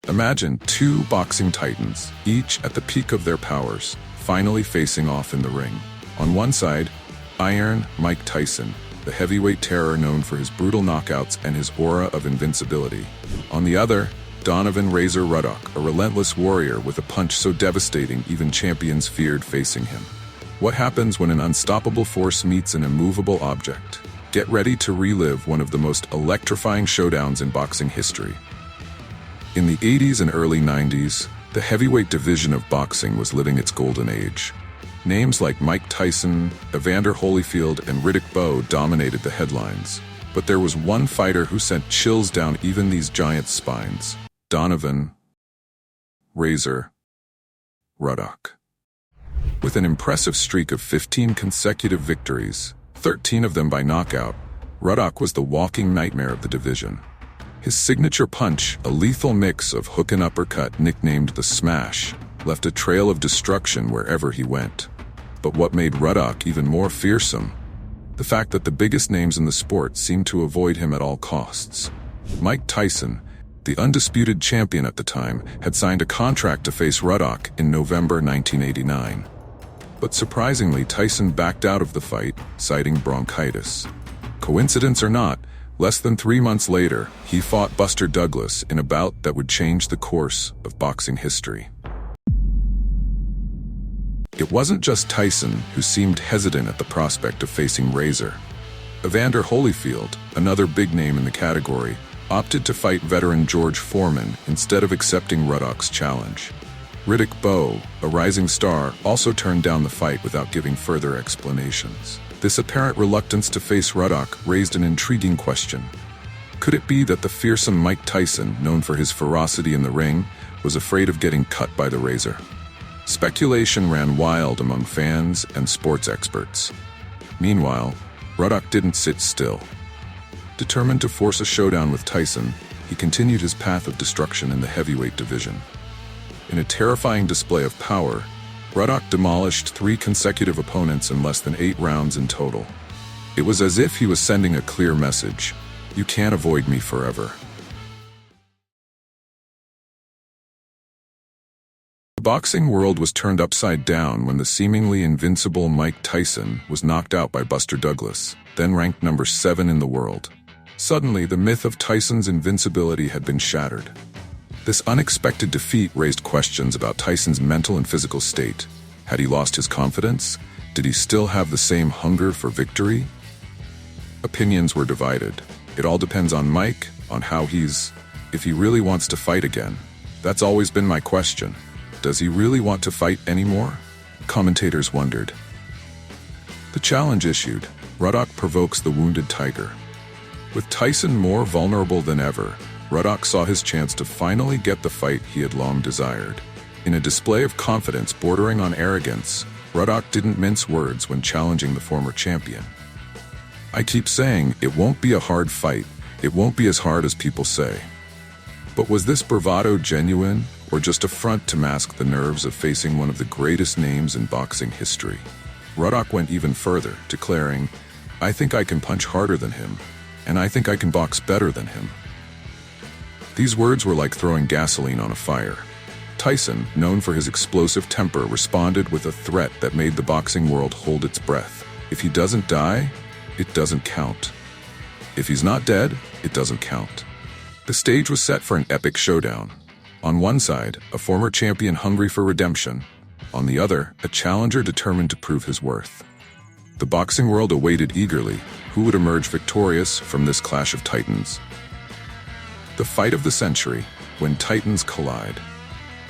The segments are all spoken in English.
Imagine two boxing titans, each at the peak of their powers, finally facing off in the ring. On one side, Iron Mike Tyson, the heavyweight terror known for his brutal knockouts and his aura of invincibility. On the other, Donovan Ruddock, a relentless warrior with a punch so devastating even champions feared facing him. What happens when an unstoppable force meets an immovable object? Get ready to relive one of the most electrifying showdowns in boxing history. In the 80s and early 90s, the heavyweight division of boxing was living its golden age. Names like Mike Tyson, Evander Holyfield, and Riddick Bowe dominated the headlines. But there was one fighter who sent chills down even these giants' spines: Donovan Ruddock. With an impressive streak of 15 consecutive victories, 13 of them by knockout, Ruddock was the walking nightmare of the division. His signature punch, a lethal mix of hook and uppercut nicknamed the Smash, left a trail of destruction wherever he went. But what made Ruddock even more fearsome? The fact that the biggest names in the sport seemed to avoid him at all costs. Mike Tyson, the undisputed champion at the time, had signed a contract to face Ruddock in November 1989. But surprisingly, Tyson backed out of the fight, citing bronchitis. Coincidence or not, less than 3 months later, he fought Buster Douglas in a bout that would change the course of boxing history. It wasn't just Tyson who seemed hesitant at the prospect of facing Razor. Evander Holyfield, another big name in the category, opted to fight veteran George Foreman instead of accepting Ruddock's challenge. Riddick Bowe, a rising star, also turned down the fight without giving further explanations. This apparent reluctance to face Ruddock raised an intriguing question. Could it be that the fearsome Mike Tyson, known for his ferocity in the ring, was afraid of getting cut by the Razor? Speculation ran wild among fans and sports experts. Meanwhile, Ruddock didn't sit still. Determined to force a showdown with Tyson, he continued his path of destruction in the heavyweight division. In a terrifying display of power, Ruddock demolished 3 consecutive opponents in less than 8 rounds in total. It was as if he was sending a clear message: "You can't avoid me forever." The boxing world was turned upside down when the seemingly invincible Mike Tyson was knocked out by Buster Douglas, then ranked number 7 in the world. Suddenly, the myth of Tyson's invincibility had been shattered. This unexpected defeat raised questions about Tyson's mental and physical state. Had he lost his confidence? Did he still have the same hunger for victory? Opinions were divided. It all depends on Mike, on if he really wants to fight again. That's always been my question. Does he really want to fight anymore? Commentators wondered. The challenge issued. Ruddock provokes the wounded tiger. With Tyson more vulnerable than ever, Ruddock saw his chance to finally get the fight he had long desired. In a display of confidence bordering on arrogance, Ruddock didn't mince words when challenging the former champion. "I keep saying it won't be a hard fight. It won't be as hard as people say." But was this bravado genuine, or just a front to mask the nerves of facing one of the greatest names in boxing history? Ruddock went even further, declaring, "I think I can punch harder than him, and I think I can box better than him." These words were like throwing gasoline on a fire. Tyson, known for his explosive temper, responded with a threat that made the boxing world hold its breath. If he doesn't die, it doesn't count. If he's not dead, it doesn't count. The stage was set for an epic showdown. On one side, a former champion hungry for redemption. On the other, a challenger determined to prove his worth. The boxing world awaited eagerly who would emerge victorious from this clash of titans. The fight of the century, when titans collide.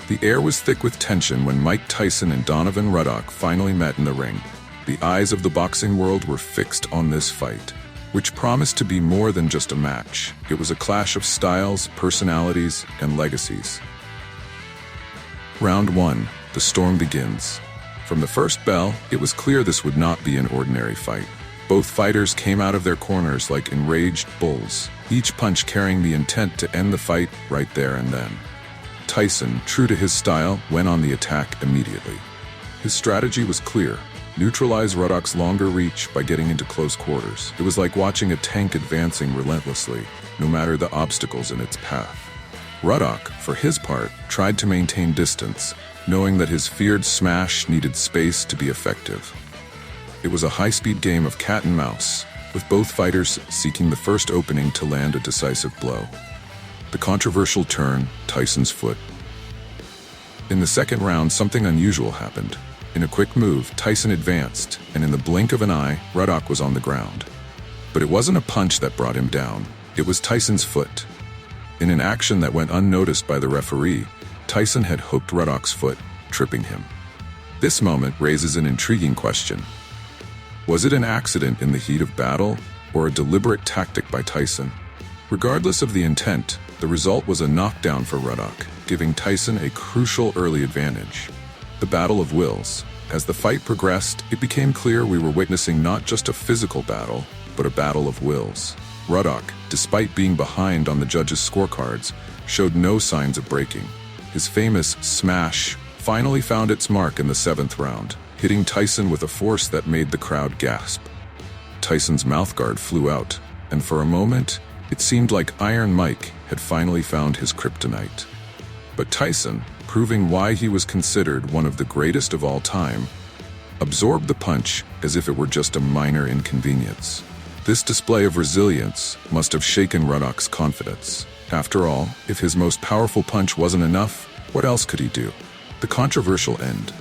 The air was thick with tension when Mike Tyson and Donovan Ruddock finally met in the ring. The eyes of the boxing world were fixed on this fight, which promised to be more than just a match. It was a clash of styles, personalities, and legacies. Round 1, the storm begins. From the first bell, it was clear this would not be an ordinary fight. Both fighters came out of their corners like enraged bulls, each punch carrying the intent to end the fight right there and then. Tyson, true to his style, went on the attack immediately. His strategy was clear: neutralize Ruddock's longer reach by getting into close quarters. It was like watching a tank advancing relentlessly, no matter the obstacles in its path. Ruddock, for his part, tried to maintain distance, knowing that his feared smash needed space to be effective. It was a high-speed game of cat and mouse, with both fighters seeking the first opening to land a decisive blow. The controversial turn, Tyson's foot. In the second round, something unusual happened. In a quick move, Tyson advanced, and in the blink of an eye, Ruddock was on the ground. But it wasn't a punch that brought him down. It was Tyson's foot. In an action that went unnoticed by the referee, Tyson had hooked Ruddock's foot, tripping him. This moment raises an intriguing question. Was it an accident in the heat of battle, or a deliberate tactic by Tyson? Regardless of the intent, the result was a knockdown for Ruddock, giving Tyson a crucial early advantage. The battle of wills. As the fight progressed, it became clear we were witnessing not just a physical battle, but a battle of wills. Ruddock, despite being behind on the judges' scorecards, showed no signs of breaking. His famous smash finally found its mark in the 7th round, hitting Tyson with a force that made the crowd gasp. Tyson's mouthguard flew out, and for a moment, it seemed like Iron Mike had finally found his kryptonite. But Tyson, proving why he was considered one of the greatest of all time, absorbed the punch as if it were just a minor inconvenience. This display of resilience must have shaken Ruddock's confidence. After all, if his most powerful punch wasn't enough, what else could he do? The controversial end.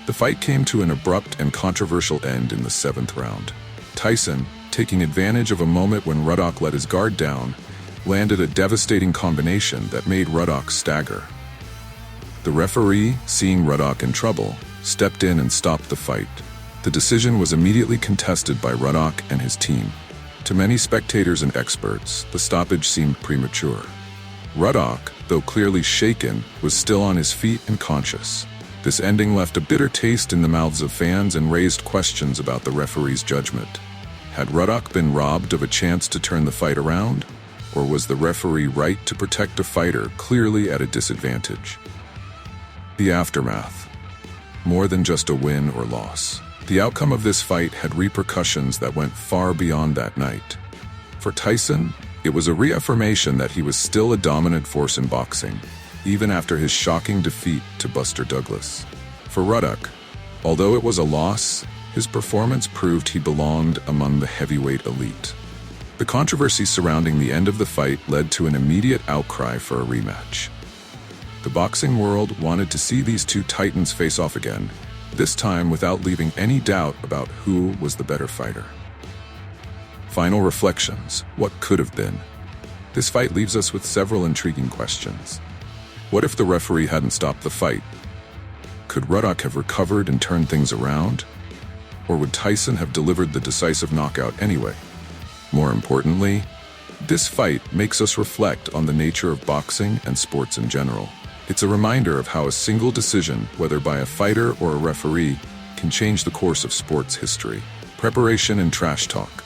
The fight came to an abrupt and controversial end in the 7th round. Tyson, taking advantage of a moment when Ruddock let his guard down, landed a devastating combination that made Ruddock stagger. The referee, seeing Ruddock in trouble, stepped in and stopped the fight. The decision was immediately contested by Ruddock and his team. To many spectators and experts, the stoppage seemed premature. Ruddock, though clearly shaken, was still on his feet and conscious. This ending left a bitter taste in the mouths of fans and raised questions about the referee's judgment. Had Ruddock been robbed of a chance to turn the fight around? Or was the referee right to protect a fighter clearly at a disadvantage? The aftermath. More than just a win or loss. The outcome of this fight had repercussions that went far beyond that night. For Tyson, it was a reaffirmation that he was still a dominant force in boxing, even after his shocking defeat to Buster Douglas. For Ruddock, although it was a loss, his performance proved he belonged among the heavyweight elite. The controversy surrounding the end of the fight led to an immediate outcry for a rematch. The boxing world wanted to see these two titans face off again, this time without leaving any doubt about who was the better fighter. Final reflections. What could have been? This fight leaves us with several intriguing questions. What if the referee hadn't stopped the fight? Could Ruddock have recovered and turned things around? Or would Tyson have delivered the decisive knockout anyway? More importantly, this fight makes us reflect on the nature of boxing and sports in general. It's a reminder of how a single decision, whether by a fighter or a referee, can change the course of sports history. Preparation and trash talk.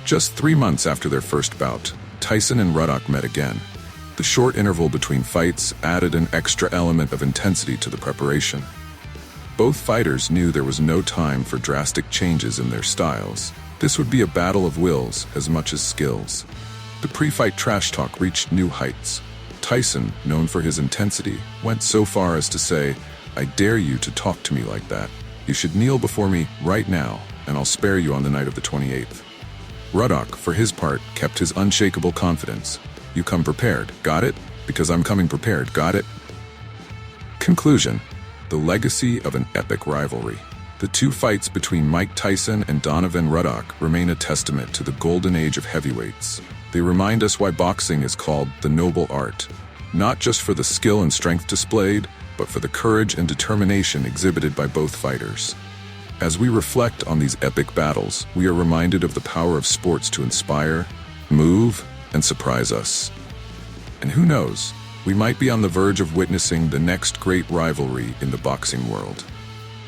Just 3 months after their first bout, Tyson and Ruddock met again. The short interval between fights added an extra element of intensity to the preparation. Both fighters knew there was no time for drastic changes in their styles. This would be a battle of wills as much as skills. The pre-fight trash talk reached new heights. Tyson, known for his intensity, went so far as to say, "I dare you to talk to me like that. You should kneel before me right now, and I'll spare you on the night of the 28th. Ruddock, for his part, kept his unshakable confidence. "You come prepared, got it? Because I'm coming prepared, got it?" Conclusion. The legacy of an epic rivalry. The two fights between Mike Tyson and Donovan Ruddock remain a testament to the golden age of heavyweights. They remind us why boxing is called the noble art, not just for the skill and strength displayed, but for the courage and determination exhibited by both fighters. As we reflect on these epic battles, we are reminded of the power of sports to inspire, move, and surprise us. And who knows, we might be on the verge of witnessing the next great rivalry in the boxing world.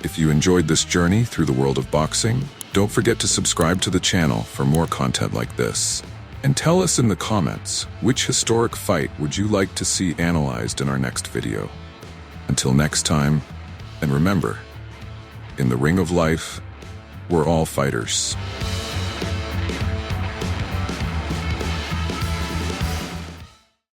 If you enjoyed this journey through the world of boxing, don't forget to subscribe to the channel for more content like this. And tell us in the comments, which historic fight would you like to see analyzed in our next video? Until next time, and remember, in the ring of life, we're all fighters.